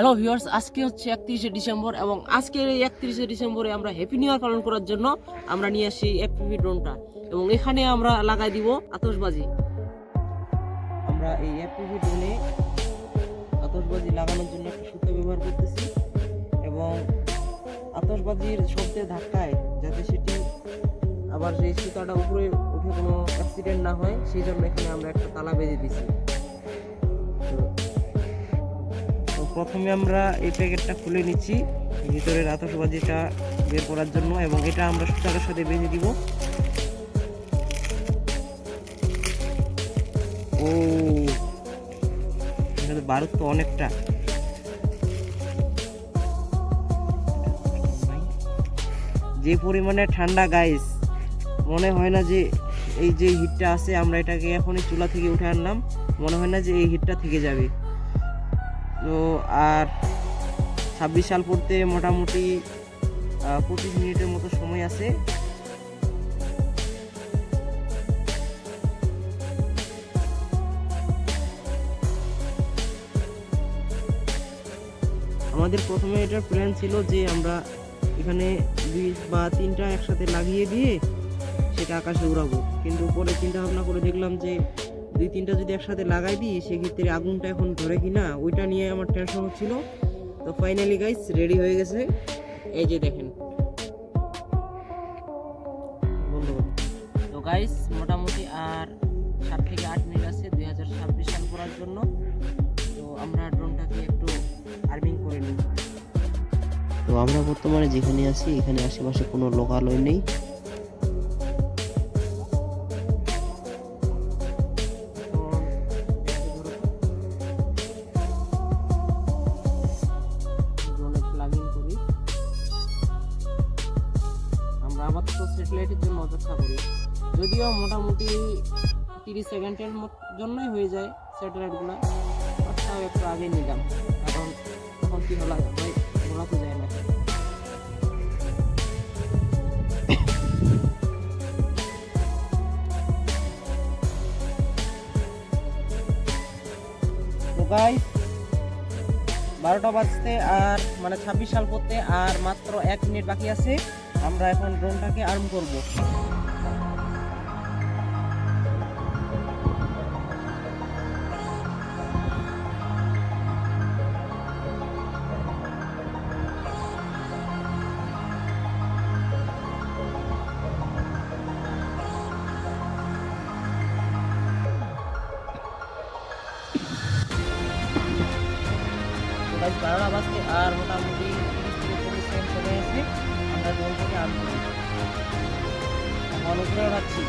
Hello viewers, আজকে হচ্ছে 31শে December এবং আজকের এই 31শে ডিসেম্বরে আমরা হ্যাপি নিউ ইয়ার পালন করার জন্য আমরা নিয়ে আসি এফপিভি ড্রোনটা এবং এখানে আমরা লাগাই দিব আতশবাজি। আমরা এই এফপিভি ড্রোনে আতশবাজি লাগানোর জন্য একটা সুতো ব্যবহার করতেছি এবং আতশবাজির শব্দের ধাক্কায় যাতে সেটি আবার সেই সুতাটা উপরে উঠে কোনো অ্যাক্সিডেন্ট না হয় সেই জন্য এখানে আমরা একটা তালা বেঁধে দিছি। প্রথমে আমরা এই প্যাকেটটা খুলে নিচ্ছি ভিতরের আতশবাজিটা বের করার জন্য এবং এটা আমরা সুতার সাথে বেঁধে দিব। ও এখানে বারুদ তো অনেকটা। যে পরিমাণে ঠান্ডা গাইস, মনে হয় না যে এই যে হিটটা আছে আমরা এটাকে এখনই চুলা থেকে উঠে আনলাম, মনে হয় না যে এই হিটটা থেকে যাবে। তো আর 26 সাল পড়তে মোটামুটি 25 মিনিটের মতো সময় আছে। আমাদের প্রথমে এটার প্ল্যান ছিল যে আমরা এখানে 2 বা 3টা একসাথে লাগিয়ে দিয়ে সেটা আকাশে উড়াবো, কিন্তু পরে চিন্তা ভাবনা করে দেখলাম যে 2-3টা যদি একসাথে লাগাই দিই সেক্ষেত্রে আগুনটা এখন ধরে কিনা ওইটা নিয়ে আমার টেনশন হচ্ছিল। তো ফাইনালি গাইস রেডি হয়ে গেছে, এই যে দেখেন বন্ধুগণ। তো গাইস মোটামুটি আর 7 থেকে 8 মিনিট আছে 2026 সাল করার জন্য। তো আমরা ড্রোনটাকে একটু আর্মিং করে নিই। তো আমরা বর্তমানে যেখানে আছি এখানে আশেপাশে কোনো লোকালয় নেই। স্যাটেলাইটের জন্য অপেক্ষা করি, যদিও মোটামুটি 30 সেকেন্ডের জন্যই হয়ে যায় স্যাটেলাইটগুলো, তাও একটু আগে নিলাম কারণ তখন কি বলা তো যায় না। তো গাইস 12টা বাজতে আর মানে 26 সাল করতে আর মাত্র 1 মিনিট বাকি আছে। আমরা এখন ড্রোনটাকে আর্ম করব। গাইস 12টা বাজতে আর মোটামুটি 30 থেকে 40 সেকেন্ড সময় আছে। আমরা ড্রোনটাকে আর্ম করি, এখন উপরে উড়াচ্ছি।